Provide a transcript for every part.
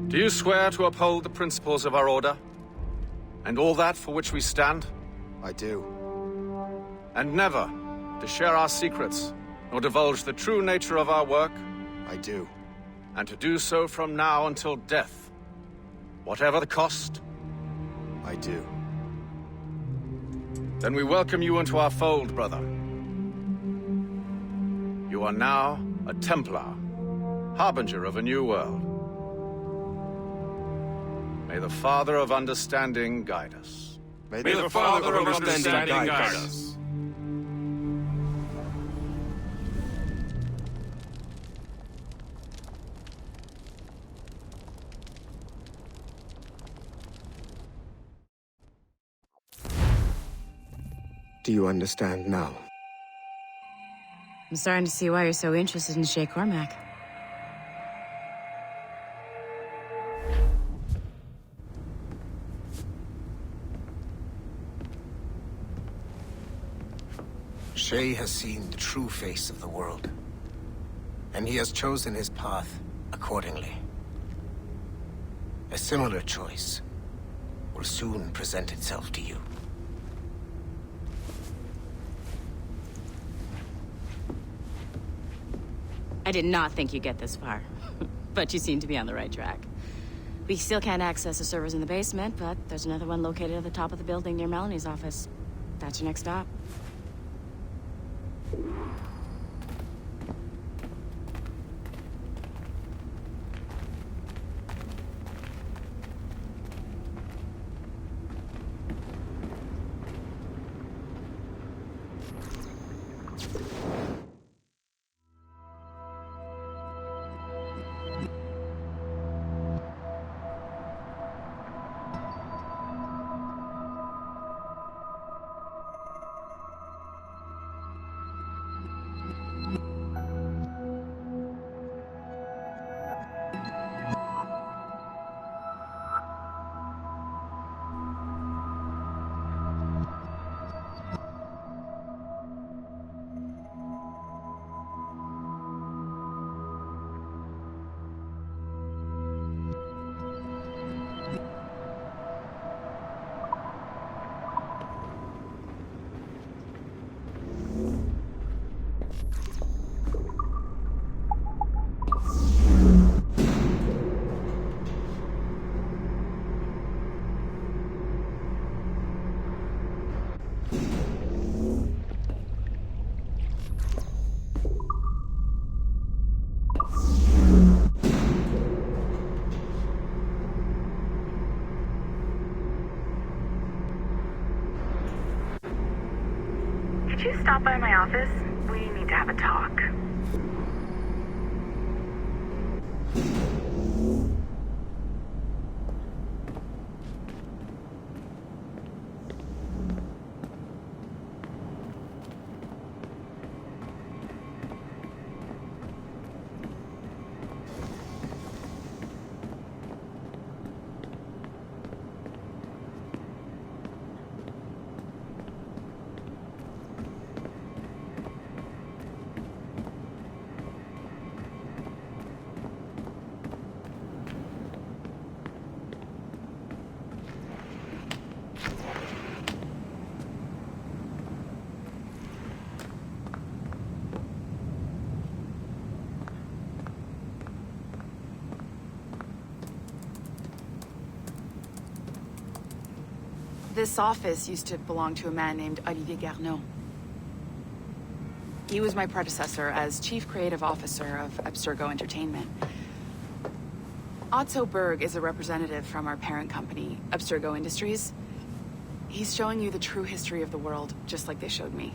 Do you swear to uphold the principles of our order? And all that for which we stand? I do. And never to share our secrets, nor divulge the true nature of our work? I do. And to do so from now until death, whatever the cost? I do. Then we welcome you into our fold, brother. You are now a Templar, harbinger of a new world. May the Father of Understanding guide us. May the Father of Understanding guide us. Do you understand now? I'm starting to see why you're so interested in Shay Cormac. Shay has seen the true face of the world, and he has chosen his path accordingly. A similar choice will soon present itself to you. I did not think you'd get this far, but you seem to be on the right track. We still can't access the servers in the basement, but there's another one located at the top of the building near Melanie's office. That's your next stop. Could you stop by my office? We need to have a talk. This office used to belong to a man named Olivier Garneau. He was my predecessor as Chief Creative Officer of Abstergo Entertainment. Otto Berg is a representative from our parent company, Abstergo Industries. He's showing you the true history of the world, just like they showed me.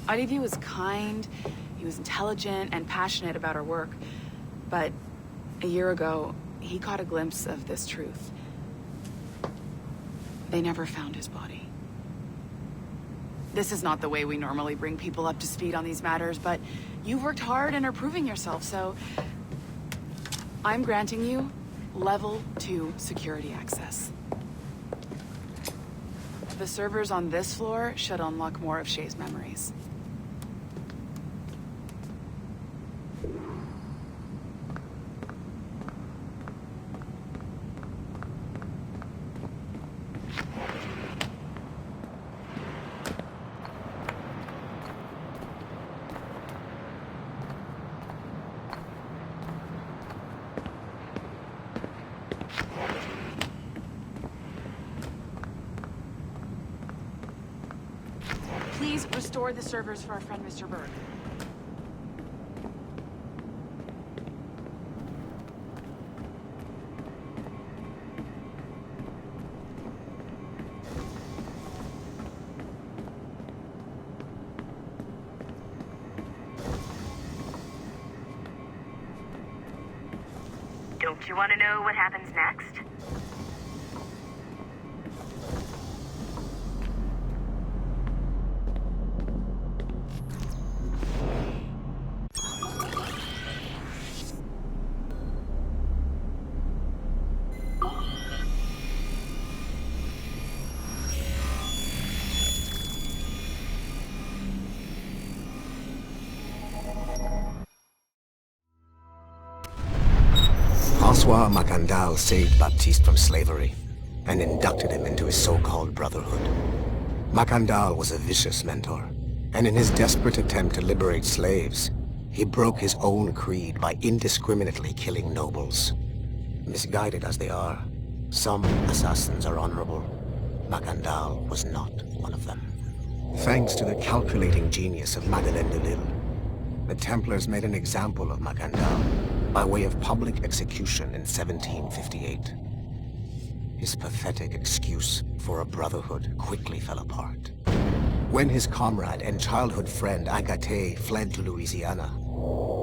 Olivier was kind, he was intelligent and passionate about our work, but a year ago, he caught a glimpse of this truth. They never found his body. This is not the way we normally bring people up to speed on these matters, but you've worked hard and are proving yourself, so I'm granting you level 2 security access. The servers on this floor should unlock more of Shay's memories. please restore the servers for our friend Mr. Berg. Don't you want to know what happens next? François Macandal saved Baptiste from slavery and inducted him into his so-called brotherhood. Macandal was a vicious mentor, and in his desperate attempt to liberate slaves, he broke his own creed by indiscriminately killing nobles. Misguided as they are, some assassins are honorable. Macandal was not one of them. Thanks to the calculating genius of Madeleine de Lille, the Templars made an example of Macandal by way of public execution in 1758. His pathetic excuse for a brotherhood quickly fell apart. When his comrade and childhood friend Agathe fled to Louisiana,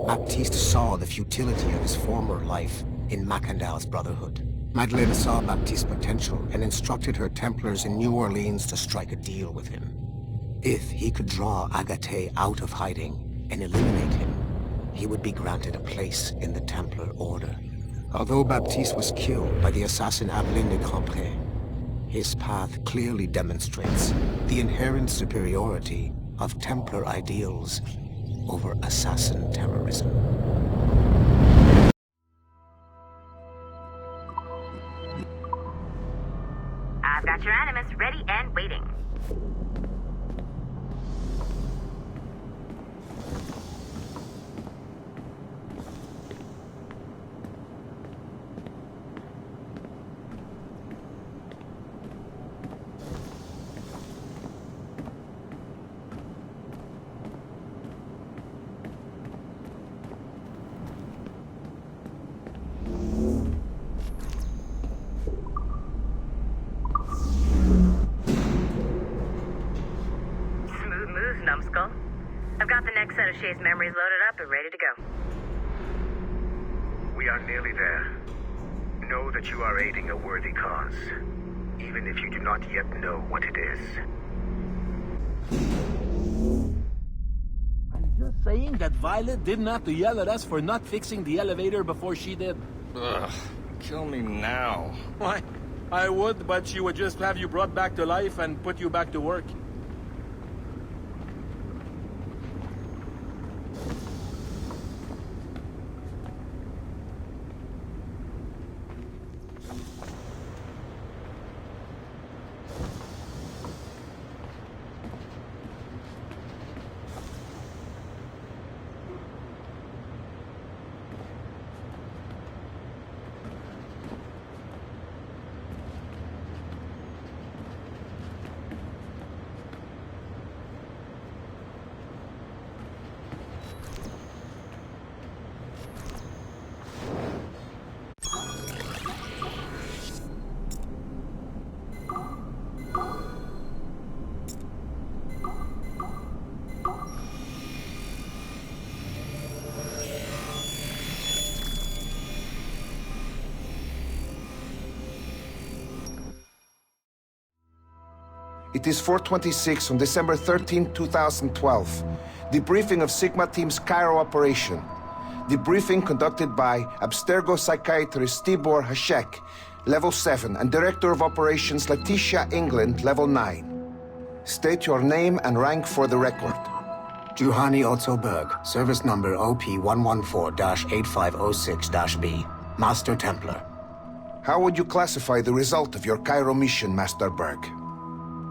Baptiste saw the futility of his former life in Macandal's brotherhood. Madeleine saw Baptiste's potential and instructed her Templars in New Orleans to strike a deal with him. If he could draw Agathe out of hiding and eliminate him, he would be granted a place in the Templar Order. Although Baptiste was killed by the assassin Aveline de Cambrai, his path clearly demonstrates the inherent superiority of Templar ideals over assassin terrorism. I've got your animus ready and waiting. Numbskull. I've got the next set of Shay's memories loaded up and ready to go. We are nearly there. Know that you are aiding a worthy cause, even if you do not yet know what it is. I'm just saying that Violet didn't have to yell at us for not fixing the elevator before she did. Ugh, kill me now. Why? I would, but she would just have you brought back to life and put you back to work. It is 4:26 on December 13, 2012. Debriefing of Sigma Team's Cairo operation. Debriefing conducted by Abstergo psychiatrist Tibor Hashek, Level 7, and Director of Operations Letitia England, Level 9. State your name and rank for the record. Juhani Otto Berg, service number OP114-8506-B, Master Templar. How would you classify the result of your Cairo mission, Master Berg?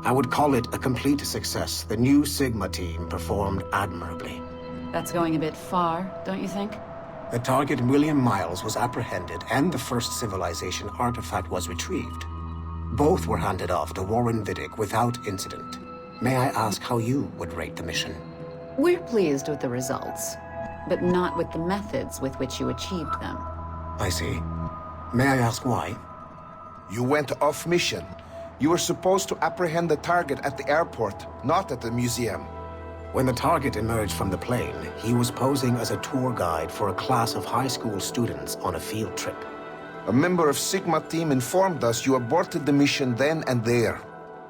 I would call it a complete success. The new Sigma team performed admirably. That's going a bit far, don't you think? The target, William Miles, was apprehended and the first civilization artifact was retrieved. Both were handed off to Warren Vidic without incident. May I ask how you would rate the mission? We're pleased with the results, but not with the methods with which you achieved them. I see. May I ask why? You went off mission. You were supposed to apprehend the target at the airport, not at the museum. When the target emerged from the plane, he was posing as a tour guide for a class of high school students on a field trip. A member of Sigma team informed us you aborted the mission then and there.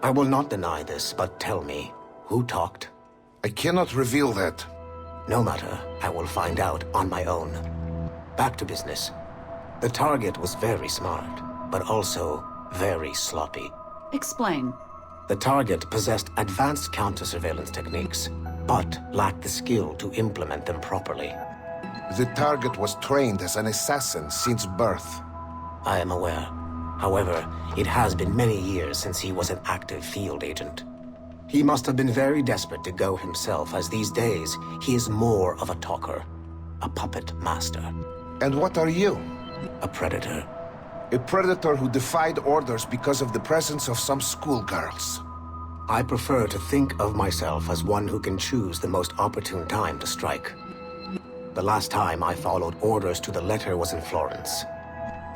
I will not deny this, but tell me, who talked? I cannot reveal that. No matter, I will find out on my own. Back to business. The target was very smart, but also very sloppy. Explain. The target possessed advanced counter-surveillance techniques, but lacked the skill to implement them properly. The target was trained as an assassin since birth. I am aware. However, it has been many years since he was an active field agent. He must have been very desperate to go himself, as these days he is more of a talker, a puppet master. And what are you? A predator. A predator who defied orders because of the presence of some schoolgirls. I prefer to think of myself as one who can choose the most opportune time to strike. The last time I followed orders to the letter was in Florence.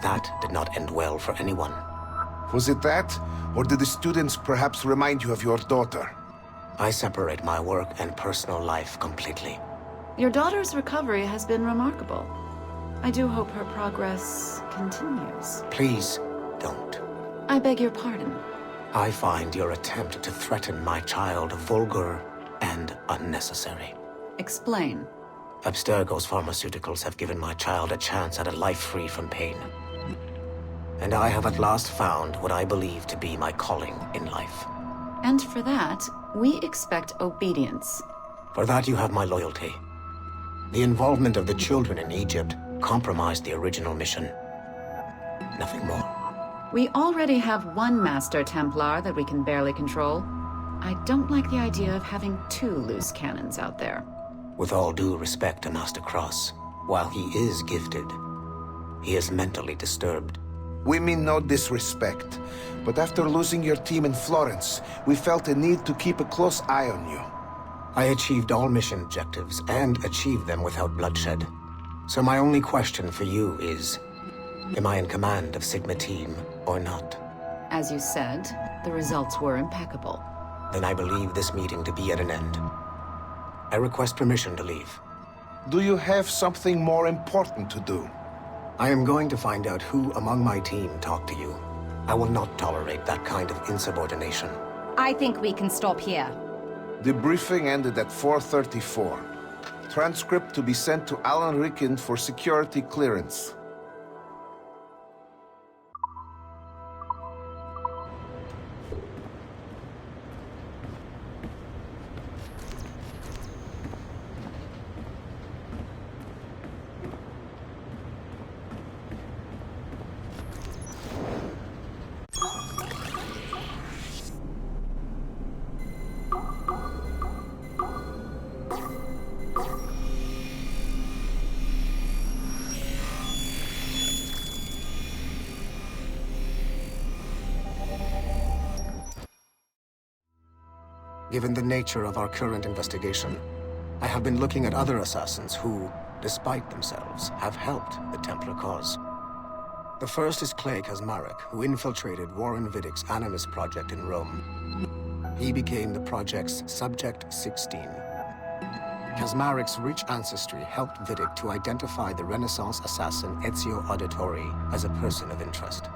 That did not end well for anyone. Was it that? Or did the students perhaps remind you of your daughter? I separate my work and personal life completely. Your daughter's recovery has been remarkable. I do hope her progress continues. Please, don't. I beg your pardon. I find your attempt to threaten my child vulgar and unnecessary. Explain. Abstergo's pharmaceuticals have given my child a chance at a life free from pain. And I have at last found what I believe to be my calling in life. And for that, we expect obedience. For that you have my loyalty. The involvement of the children in Egypt compromised the original mission. Nothing more. We already have one Master Templar that we can barely control. I don't like the idea of having two loose cannons out there. With all due respect to Master Cross, while he is gifted, he is mentally disturbed. We mean no disrespect, but after losing your team in Florence, we felt a need to keep a close eye on you. I achieved all mission objectives, and achieved them without bloodshed. So my only question for you is, am I in command of Sigma team or not? As you said, the results were impeccable. Then I believe this meeting to be at an end. I request permission to leave. Do you have something more important to do? I am going to find out who among my team talked to you. I will not tolerate that kind of insubordination. I think we can stop here. The briefing ended at 4:34. Transcript to be sent to Alan Ricken for security clearance. Given the nature of our current investigation, I have been looking at other assassins who, despite themselves, have helped the Templar cause. The first is Clay Kaczmarek, who infiltrated Warren Vidick's Animus project in Rome. He became the project's Subject 16. Kaczmarek's rich ancestry helped Vidick to identify the Renaissance assassin Ezio Auditore as a person of interest.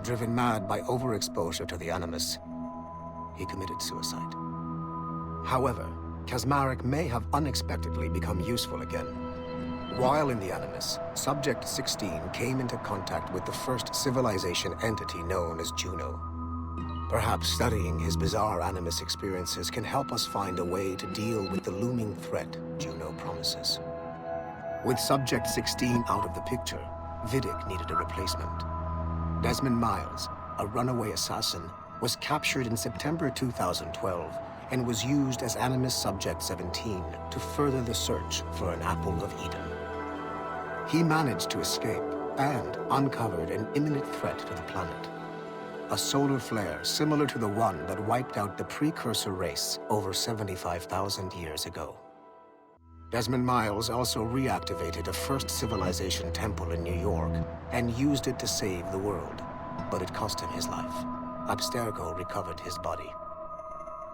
Driven mad by overexposure to the Animus, he committed suicide. However, Kaczmarek may have unexpectedly become useful again. While in the Animus, Subject 16 came into contact with the first civilization entity known as Juno. Perhaps studying his bizarre Animus experiences can help us find a way to deal with the looming threat Juno promises. With Subject 16 out of the picture, Vidick needed a replacement. Desmond Miles, a runaway assassin, was captured in September 2012 and was used as Animus Subject 17 to further the search for an Apple of Eden. He managed to escape and uncovered an imminent threat to the planet. a solar flare similar to the one that wiped out the precursor race over 75,000 years ago. Desmond Miles also reactivated a first civilization temple in New York and used it to save the world, but it cost him his life. Abstergo recovered his body.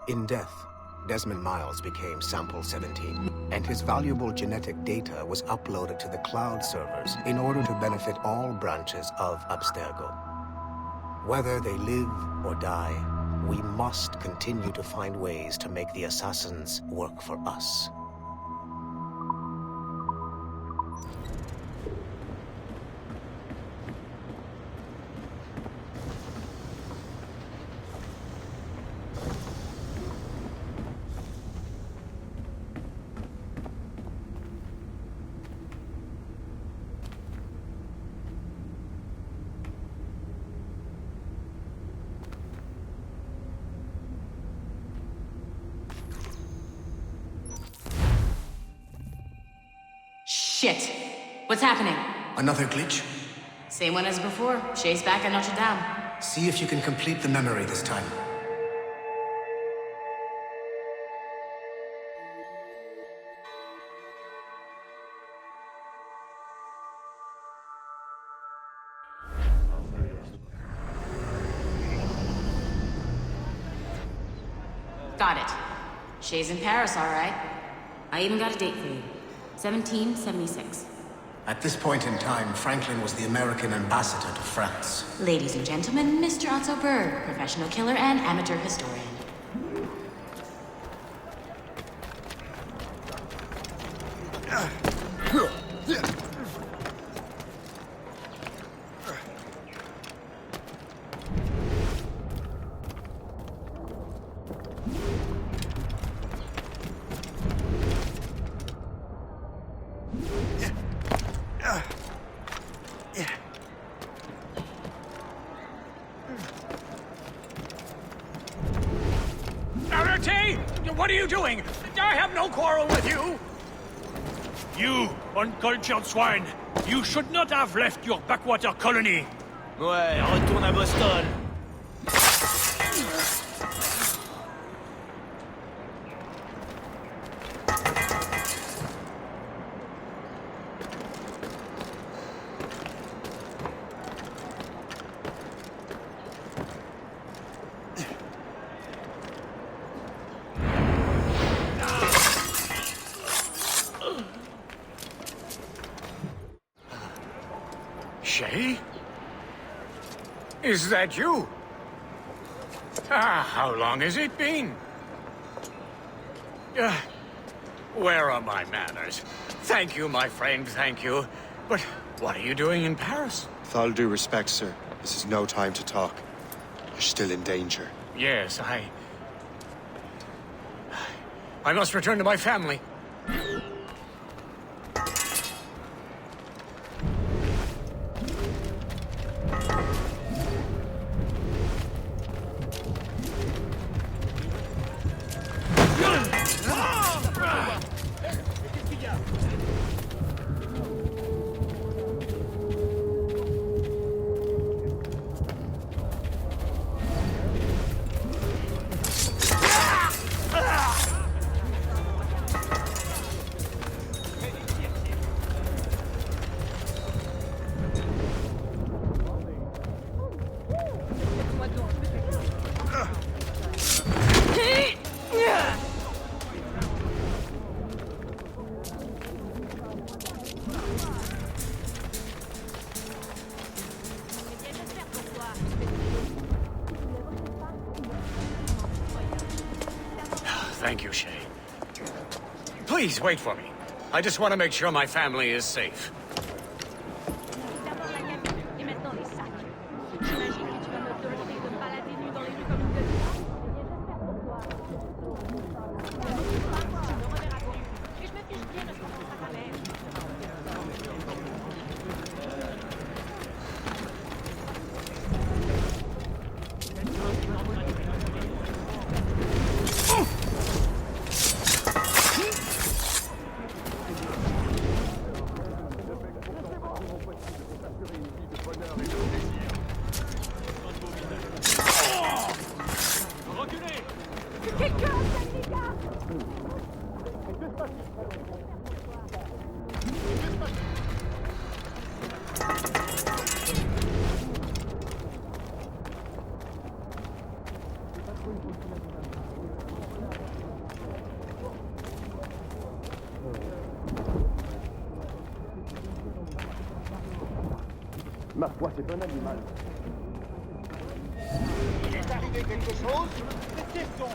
In death, Desmond Miles became Sample 17, and his valuable genetic data was uploaded to the cloud servers in order to benefit all branches of Abstergo. Whether they live or die, we must continue to find ways to make the assassins work for us. Shit. What's happening? Another glitch? Same one as before. Shay's back at Notre Dame. See if you can complete the memory this time. Got it. Shay's in Paris, all right. I even got a date for you. 1776. At this point in time, Franklin was the American ambassador to France. Ladies and gentlemen, Mr. Otto Berg, professional killer and amateur historian. What are you doing? I have no quarrel with you! You, uncultured swine! You should not have left your backwater colony! Ouais, retourne à Boston! Shay? Is that you? How long has it been? Where are my manners? Thank you, my friend, thank you. But what are you doing in Paris? With all due respect, sir, this is no time to talk. You're still in danger. Yes, I must return to my family. Thank you, Shay. Please, wait for me. I just want to make sure my family is safe. Ma foi, c'est un animal. Il est arrivé quelque chose? Qu'est-ce donc?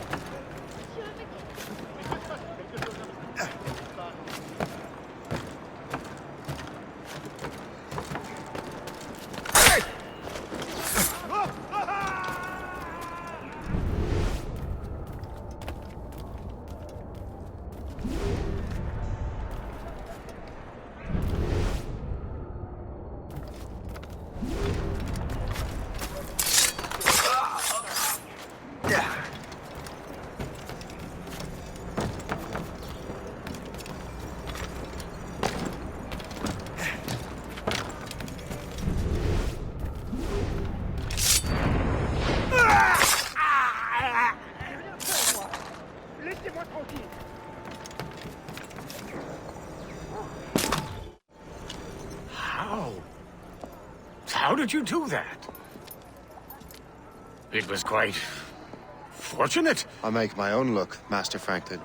How did you do that? It was quite fortunate. I make my own luck, Master Franklin,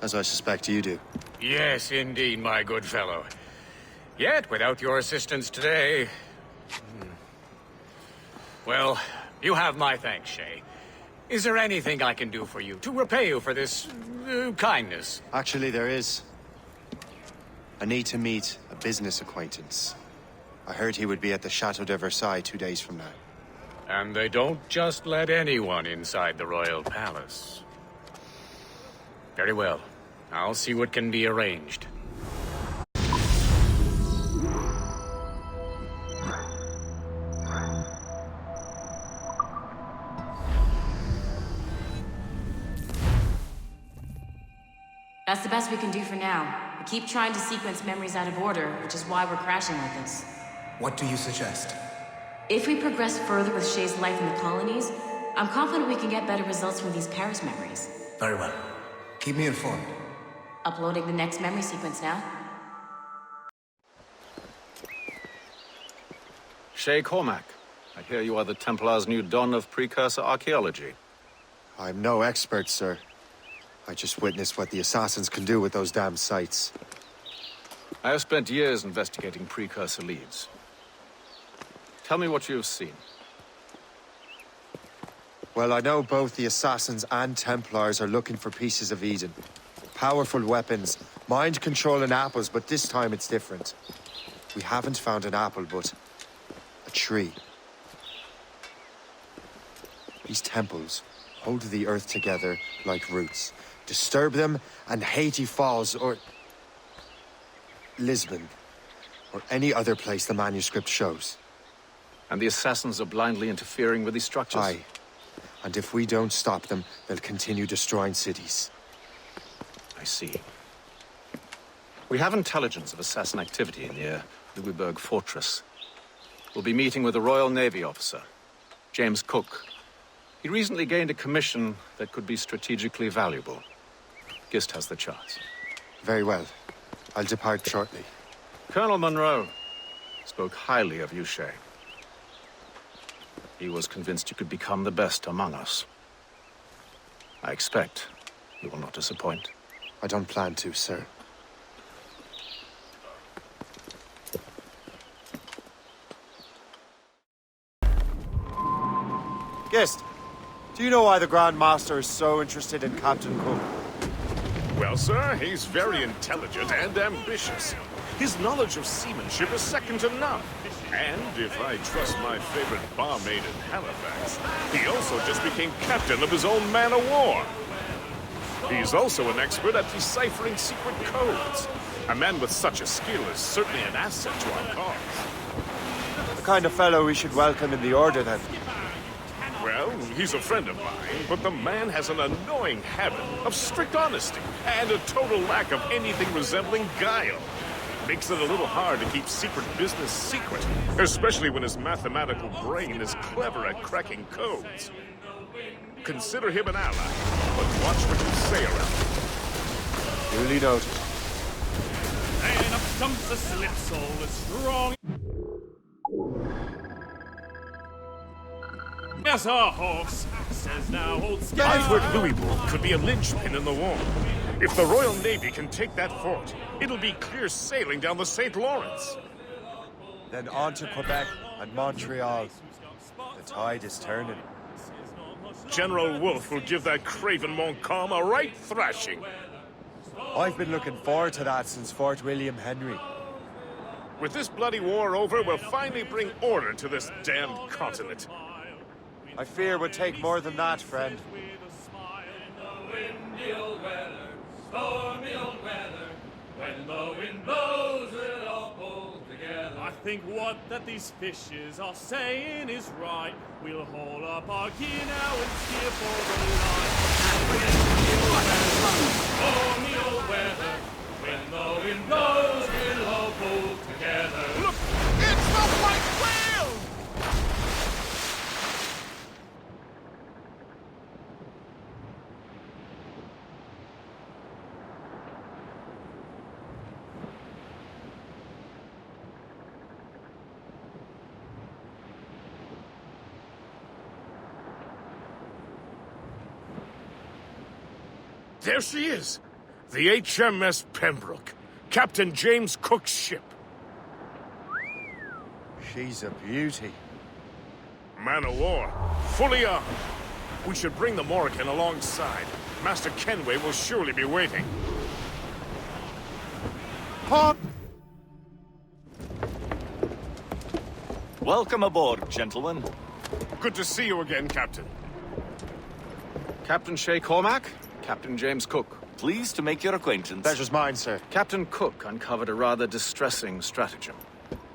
as I suspect you do. Yes, indeed, my good fellow. Yet, without your assistance today... Well, you have my thanks, Shay. Is there anything I can do for you to repay you for this kindness? Actually, there is. I need to meet a business acquaintance. I heard he would be at the Chateau de Versailles 2 days from now. And they don't just let anyone inside the royal palace. Very well. I'll see what can be arranged. That's the best we can do for now. We keep trying to sequence memories out of order, which is why we're crashing like this. What do you suggest? If we progress further with Shay's life in the colonies, I'm confident we can get better results from these Paris memories. Very well. Keep me informed. Uploading the next memory sequence now. Shay Cormac, I hear you are the Templars' new don of precursor archaeology. I'm no expert, sir. I just witnessed what the assassins can do with those damn sites. I have spent years investigating precursor leads. Tell me what you have seen. Well, I know both the Assassins and Templars are looking for pieces of Eden. Powerful weapons, mind-controlling apples, but this time it's different. We haven't found an apple, but a tree. These temples hold the earth together like roots. Disturb them, and Haiti falls, or Lisbon, or any other place the manuscript shows. And the Assassins are blindly interfering with these structures? Aye. And if we don't stop them, they'll continue destroying cities. I see. We have intelligence of assassin activity near Louisburg Fortress. We'll be meeting with a Royal Navy officer, James Cook. He recently gained a commission that could be strategically valuable. Gist has the charts. Very well. I'll depart shortly. Colonel Monroe spoke highly of you, Shay. He was convinced you could become the best among us. I expect you will not disappoint. I don't plan to, sir. Guest, do you know why the Grand Master is so interested in Captain Cook? Well, sir, he's very intelligent and ambitious. His knowledge of seamanship is second to none. And if I trust my favorite barmaid in Halifax, he also just became captain of his own man-of-war. He's also an expert at deciphering secret codes. A man with such a skill is certainly an asset to our cause. The kind of fellow we should welcome in the Order, then. Well, he's a friend of mine, but the man has an annoying habit of strict honesty and a total lack of anything resembling guile. Makes it a little hard to keep secret business secret, especially when his mathematical brain is clever at cracking codes. Consider him an ally. but watch what you say around it. Duly noted. And up jumps the slip sole as strong as a horse. Says now, old Scout. I've heard Louisbourg could be a linchpin in the war. If the Royal Navy can take that fort, it'll be clear sailing down the St. Lawrence. Then on to Quebec and Montreal. The tide is turning. General Wolfe will give that craven Montcalm a right thrashing. I've been looking forward to that since Fort William Henry. With this bloody war over, we'll finally bring order to this damned continent. I fear it would take more than that, friend. When the wind blows, we'll all pull together. I think what that these fishes are saying is right. We'll haul up our gear now and steer for the line. Stormy old weather. When the wind blows, we'll all pull together. Look! It's the white whale! There she is! The HMS Pembroke, Captain James Cook's ship. She's a beauty. Man of war, fully armed. We should bring the Morrigan alongside. Master Kenway will surely be waiting. Welcome aboard, gentlemen. Good to see you again, Captain. Captain Shay Cormac, Captain James Cook. Pleased to make your acquaintance. Pleasure's mine, sir. Captain Cook uncovered a rather distressing stratagem,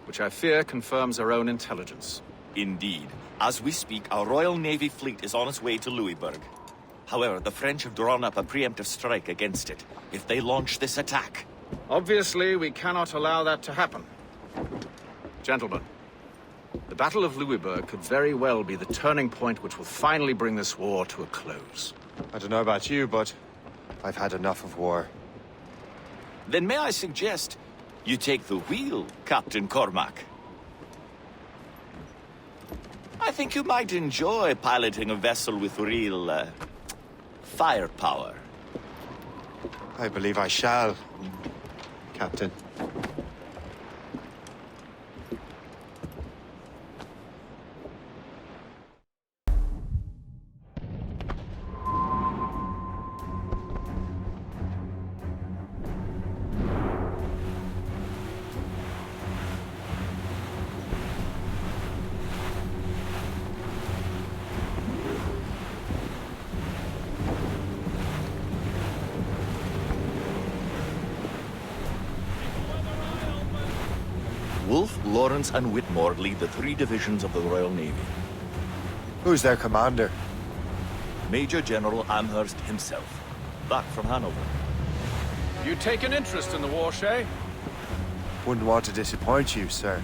which I fear confirms our own intelligence. Indeed. As we speak, our Royal Navy fleet is on its way to Louisbourg. However, the French have drawn up a preemptive strike against it. If they launch this attack... Obviously, we cannot allow that to happen. Gentlemen, the Battle of Louisbourg could very well be the turning point which will finally bring this war to a close. I don't know about you, but I've had enough of war. Then may I suggest you take the wheel, Captain Cormac? I think you might enjoy piloting a vessel with real, firepower. I believe I shall, Captain. Wolfe, Lawrence, and Whitmore lead the 3 divisions of the Royal Navy. Who's their commander? Major General Amherst himself, back from Hanover. You take an interest in the war, Shay? Wouldn't want to disappoint you, sir.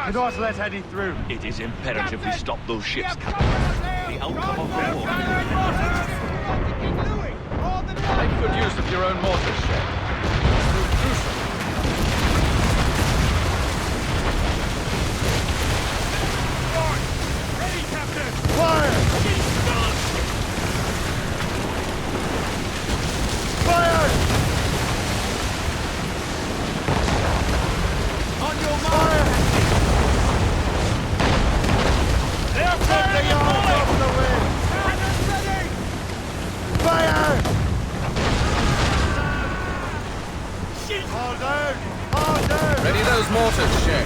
Do not let any through. It is imperative we stop those ships, Captain. The outcome of the war. Make good use of your own mortars, Shay. Ready, Captain! Fire! Fire! On your mark! Fire! Hold down! Hold down! Ready those mortars, Shay.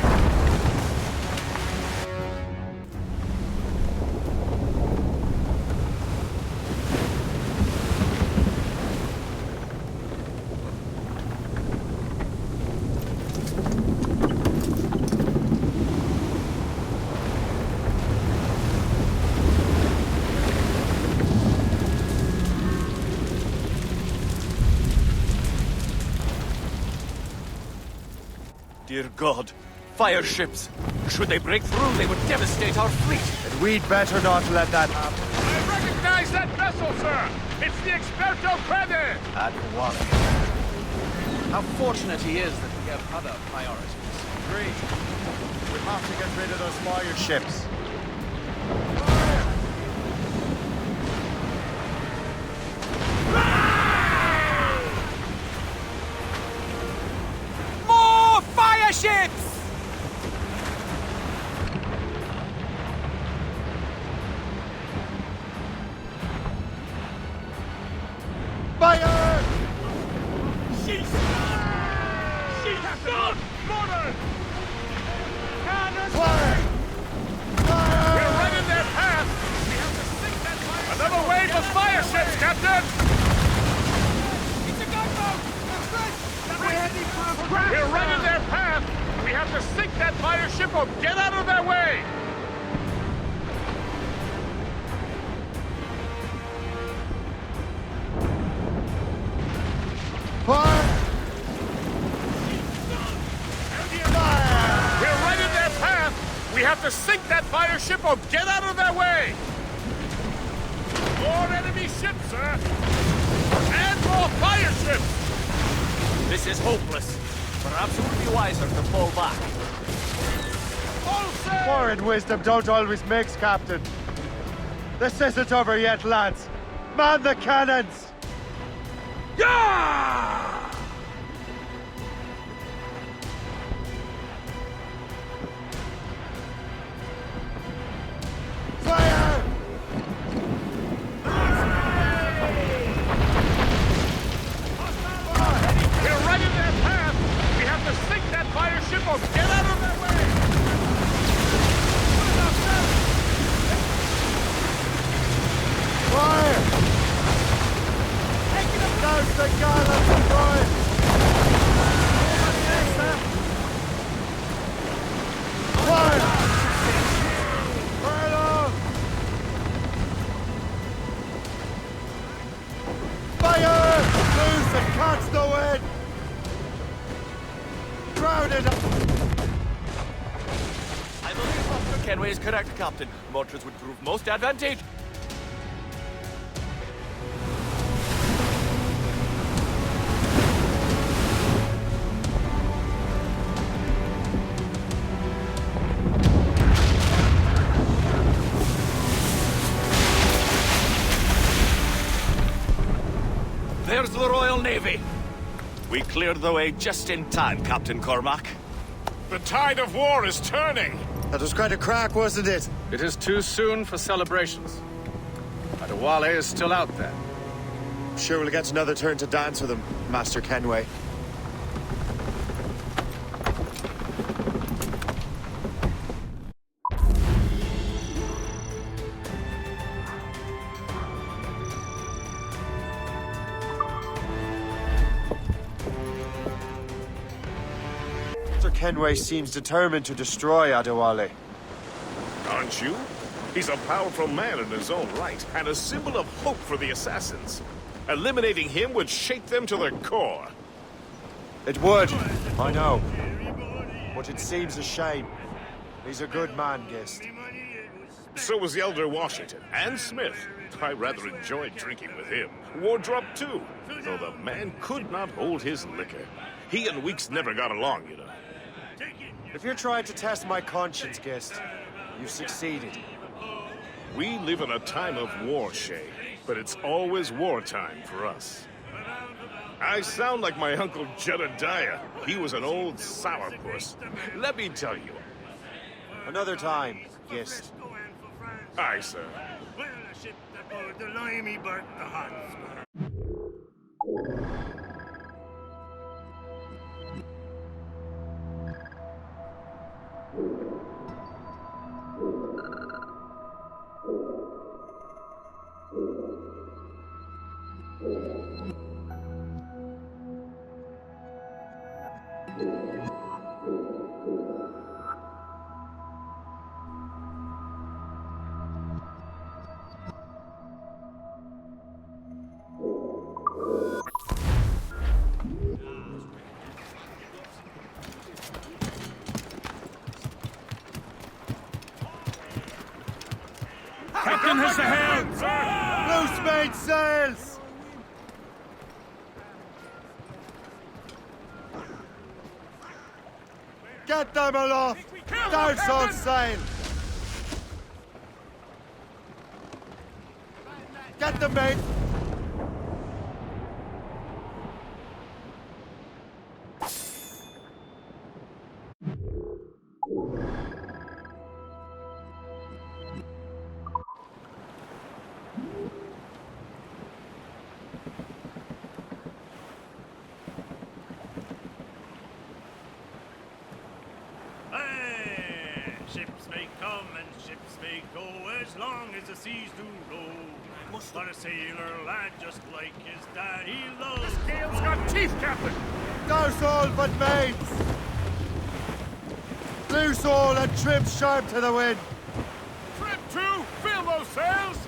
Dear God, fire ships. Should they break through, they would devastate our fleet. And we'd better not let that happen. I recognize that vessel, sir! It's the Experto Crede! At what? How fortunate he is that we have other priorities. Agreed. We have to get rid of those fire ships. More fire ships! Fire! She's done! Mortar! Cannons! Fire! Fire! We're right in their path! We have to sink that fire. Another wave of fire ships, Captain! It's a gunboat! We're heading for a crash! We're right in their path! We have to sink that fire ship or get out of their way! Fire! We're right in their path! We have to sink that fire ship or get out of their way! More enemy ships, sir! And more fire ships! This is hopeless. Perhaps it would be wiser to fall back. War and wisdom don't always mix, Captain. This isn't over yet, lads. Man the cannons! Yeah! Fire! We're right in their path! We have to sink that fire ship or get out of their way! Fire! Douse the gallants of Brian! Fire! Fire off! Fire! Loose and catch the wind! Crowded! I believe Dr. Kenway is correct, Captain. Mortars would prove most advantageous. There's the Royal Navy. We cleared the way just in time, Captain Cormac. The tide of war is turning! That was quite a crack, wasn't it? It is too soon for celebrations. Adewale is still out there. I'm sure we'll get another turn to dance with him, Master Kenway. Master Kenway seems determined to destroy Adewale. Aren't you? He's a powerful man in his own right, and a symbol of hope for the assassins. Eliminating him would shake them to their core. It would, I know. But it seems a shame. He's a good man, Gist. So was the Elder Washington, and Smith. I rather enjoyed drinking with him. Wardrop, too, though the man could not hold his liquor. He and Weeks never got along, you know. If you're trying to test my conscience, Gist, you've succeeded. We live in a time of war, Shay, but it's always wartime for us. I sound like my Uncle Jedediah. He was an old sourpuss. Let me tell you. Another time, Gist. Aye, sir. captain has the helm! Loose main sails! Get them aloft! Down all sail! Get them, mate! Hey, ships may come and ships may go as long as the seas do roll. But a sailor lad just like his dad, he loves. This gale's got teeth, Captain! Douse all but mates! Loose all and trim sharp to the wind! Trim to! Fill those sails!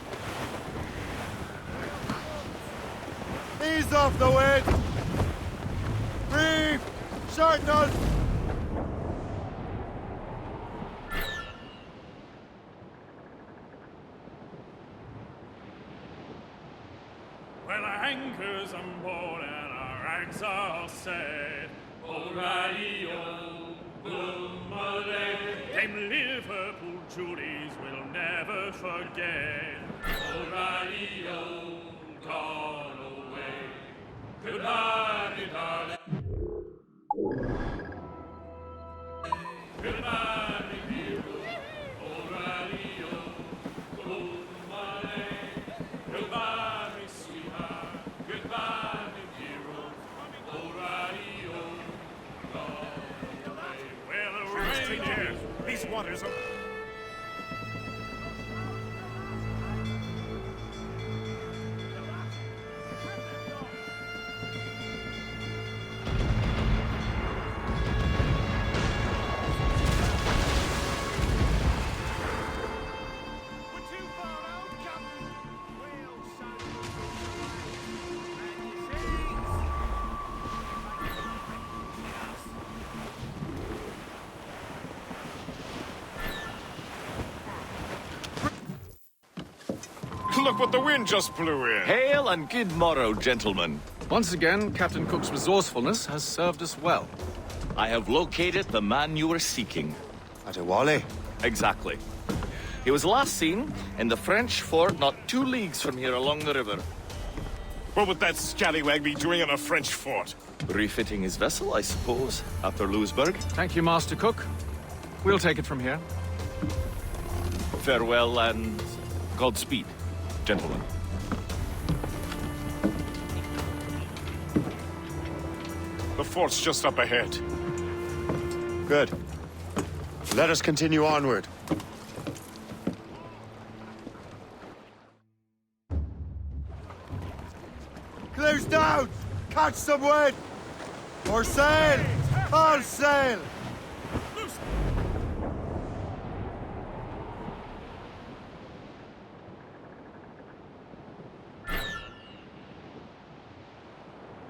Ease off the wind! Reef! Shorten us! Well, our anchors on board and our rags are set. O'Reilly, them Liverpool Judies will never forget. O'Reilly, gone away. Goodbye, me darling. Goodbye, me hero. O'Reilly, goodbye, me sweetheart. Goodbye, me hero. O'Reilly, gone away. Well, Take care. These waters are... Look what the wind just blew in. Hail and good morrow, gentlemen. Once again, Captain Cook's resourcefulness has served us well. I have located the man you were seeking. Adewale? Exactly. He was last seen in the French fort not 2 leagues from here along the river. What would that scallywag be doing in a French fort? Refitting his vessel, I suppose, after Louisburg. Thank you, Master Cook. We'll take it from here. Farewell and Godspeed, gentlemen. The fort's just up ahead. Good. Let us continue onward. Close down! Catch some wind! Or sail! All sail!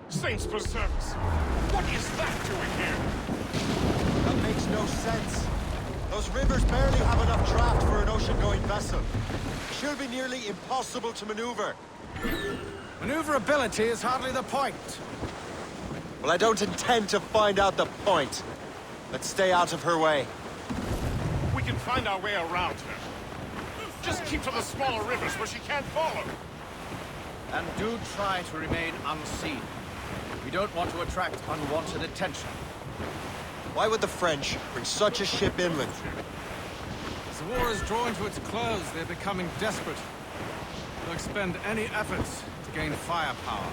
Saints preserve us! What is that doing here? That makes no sense. Those rivers barely have enough draft for an ocean-going vessel. It should be nearly impossible to maneuver. Maneuverability is hardly the point. Well, I don't intend to find out the point. Let's stay out of her way. We can find our way around her. Just keep to the smaller rivers where she can't follow. And do try to remain unseen. We don't want to attract unwanted attention. Why would the French bring such a ship inland? As the war is drawing to its close, they're becoming desperate. They'll expend any efforts to gain firepower.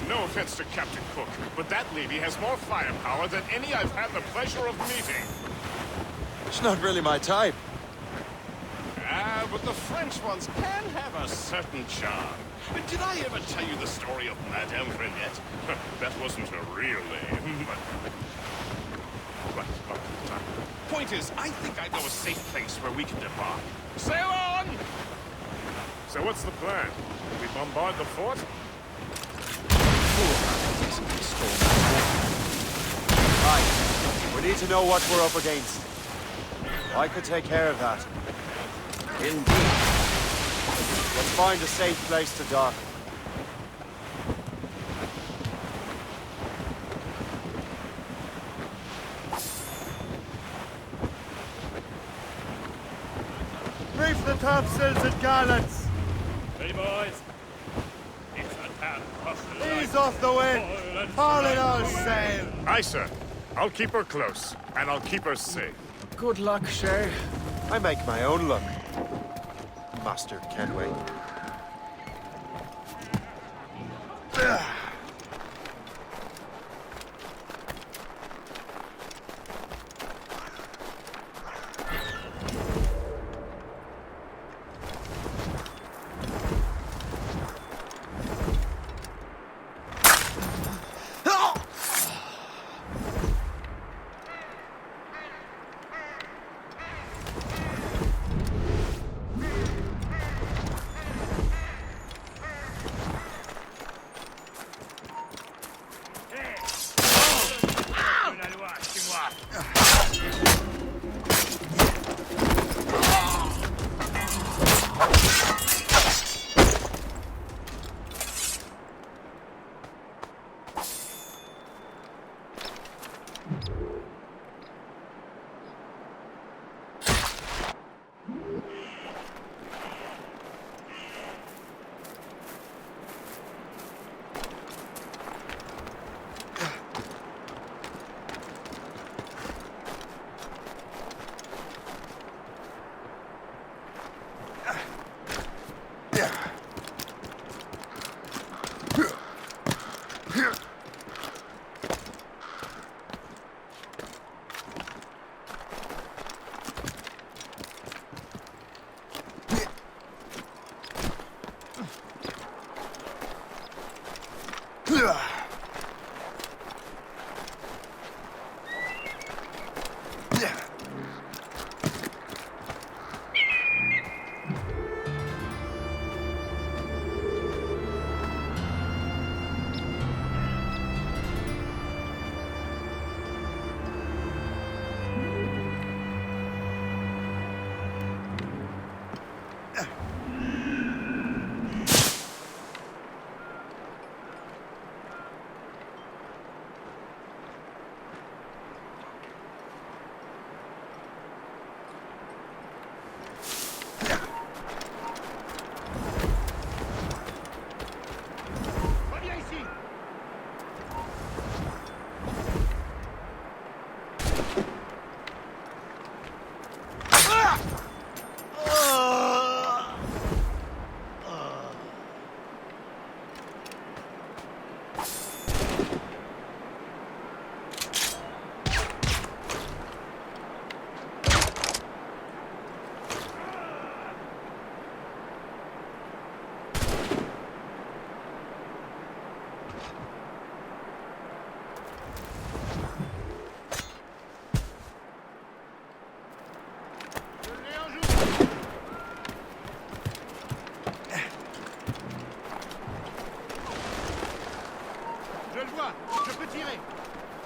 No offense to Captain Cook, but that lady has more firepower than any I've had the pleasure of meeting. It's not really my type. Ah, but the French ones can have a certain charm. Did I ever tell you the story of Madame Renette? That wasn't her real name, but... Point is, I think I know a safe place where we can debark. Sail on! So what's the plan? Will we bombard the fort? Right. We need to know what we're up against. I could take care of that. Indeed. Let's find a safe place to dock. Reef the topsails and gallants! Ready, boys? It's a tap. Ease off the wind! Haul it all sail! Aye, sir. I'll keep her close, and I'll keep her safe. Good luck, Shay. I make my own luck. Master Kenway.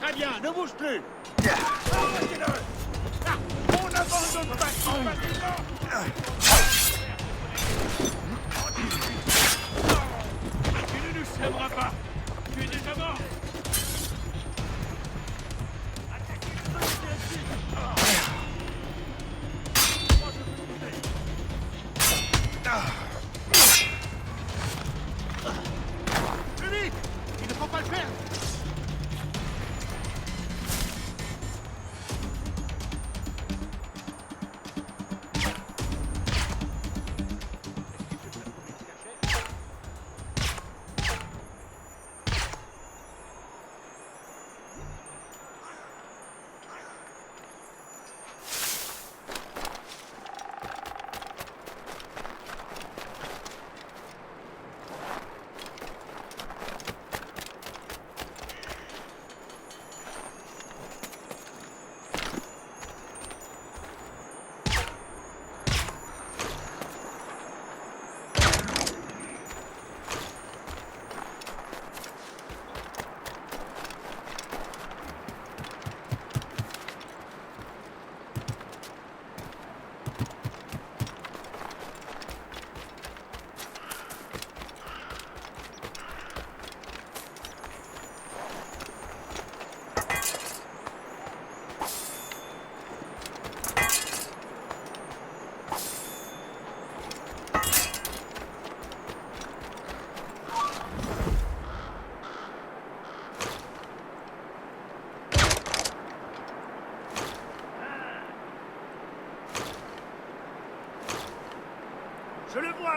Très bien, ne bouge plus. Arrêtez-le. On n'abandonne pas si facilement. Tu ne nous sauveras pas. Tu es déjà mort. Plus vite. Il ne faut pas le faire.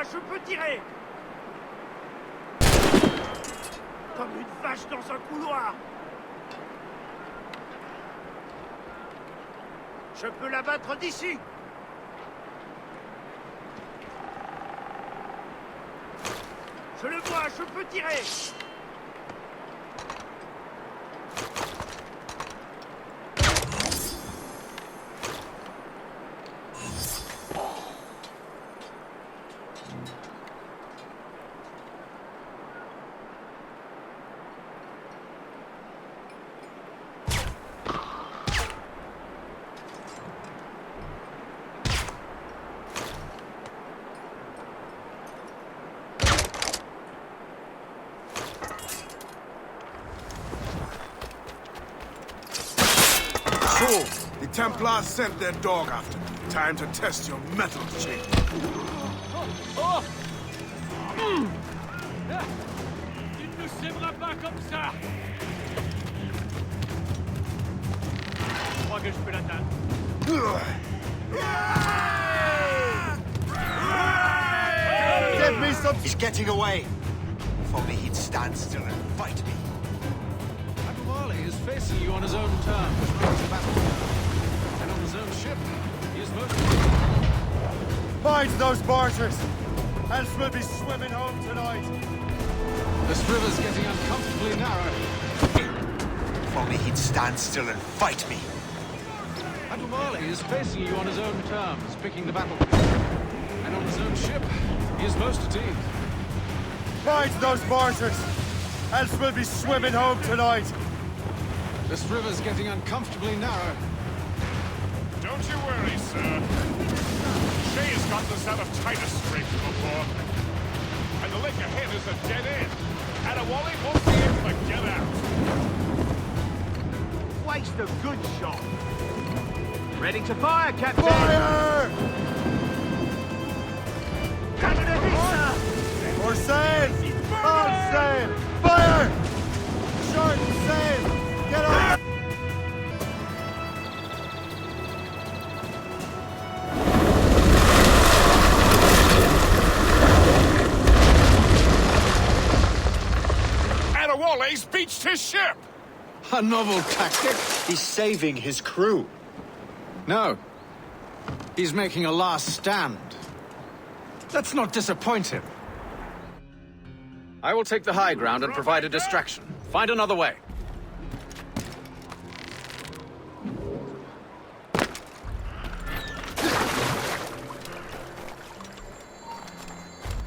vois, je peux tirer. Comme une vache dans un couloir. Je peux l'abattre d'ici. Je le vois, je peux tirer. So, the Templars sent their dog after me. Time to test your metal, Shay. Tu ne nous sèmeras pas comme ça. Je crois que je peux l'atteindre. Give me some... He's getting away. If only he'd stand still and fight me. He is facing you on his own terms, and on his own ship. He is most... Mind those martyrs, else we'll be swimming home tonight. This river's getting uncomfortably narrow. If only he'd stand still and fight me. Adumali is facing you on his own terms, picking the battlefield. And on his own ship, he is most at ease. Mind those martyrs, else we'll be swimming home tonight. This river's getting uncomfortably narrow. Don't you worry, sir. Shay has gotten us out of tighter scrapes before. And the lake ahead is a dead end. Adewale won't be able to get out. Waste a good shot. Ready to fire, Captain. Fire! Canada vista. Or sail! On sail! Fire! Short sail! Get on! Adewale's beached his ship! A novel tactic. He's saving his crew. No. He's making a last stand. Let's not disappoint him. I will take the high ground and provide a distraction. Find another way.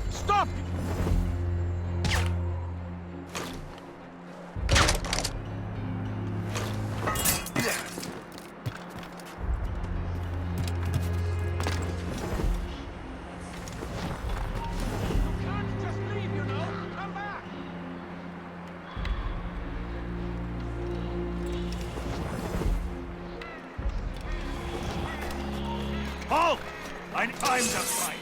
Stop! Halt! Ein Einsatzfrei!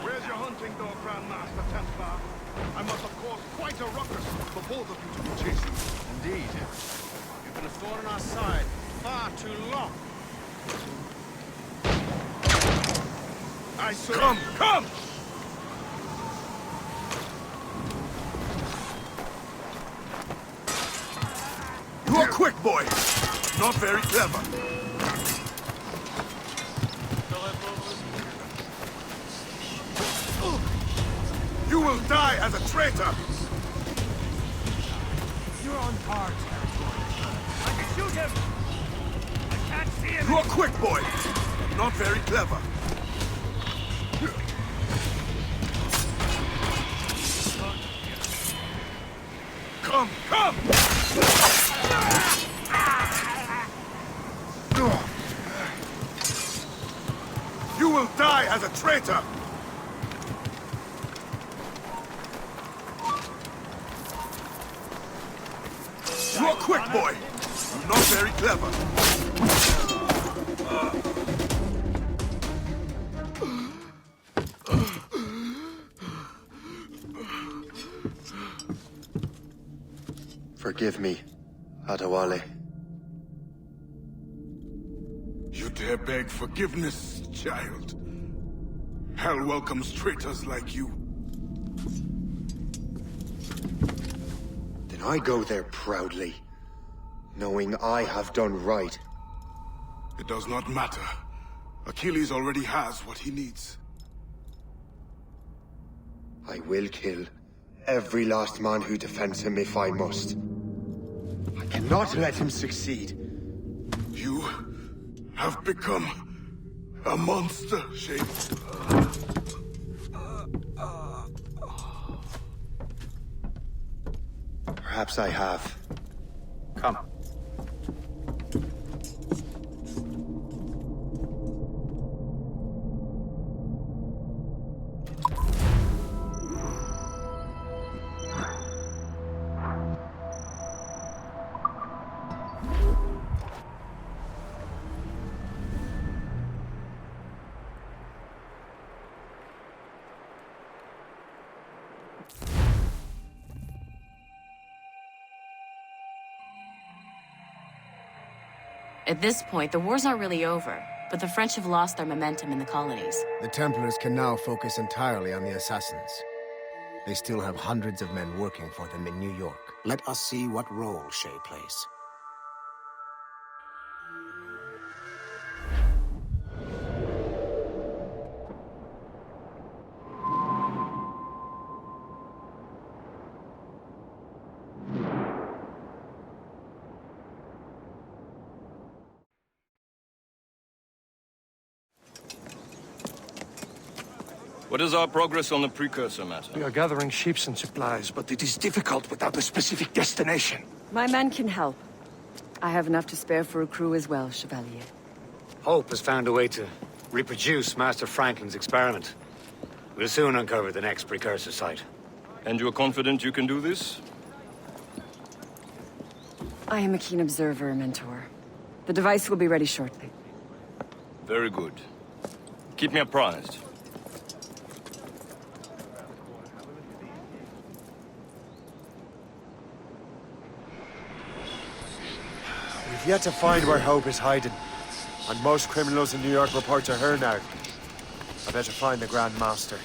Where's your hunting dog, Grandmaster Templar? I must have caused quite a ruckus for both of you to be chasing. Indeed. You've been a thorn on our side far too long. I said... Come! Come! You are quick, boy. Not very clever. You will die as a traitor! You're on guard territory. I can shoot him! I can't see him! You are quick, boy. Not very clever. Come, come! You will die as a traitor! You're quick, boy! You're not very clever. Forgive me, Adewale. You dare beg forgiveness, child? Hell welcomes traitors like you. Then I go there proudly, knowing I have done right. It does not matter. Achilles already has what he needs. I will kill every last man who defends him if I must. I cannot let him succeed. You have become a monster, Shay. Perhaps I have. Come. At this point, the war's not really over, but the French have lost their momentum in the colonies. The Templars can now focus entirely on the assassins. They still have hundreds of men working for them in New York. Let us see what role Shay plays. What is our progress on the precursor matter? We are gathering ships and supplies, but it is difficult without a specific destination. My men can help. I have enough to spare for a crew as well, Chevalier. Hope has found a way to reproduce Master Franklin's experiment. We'll soon uncover the next precursor site. And you're confident you can do this? I am a keen observer, Mentor. The device will be ready shortly. Very good. Keep me apprised. We've yet to find where Hope is hiding. And most criminals in New York report to her now. I better find the Grand Master.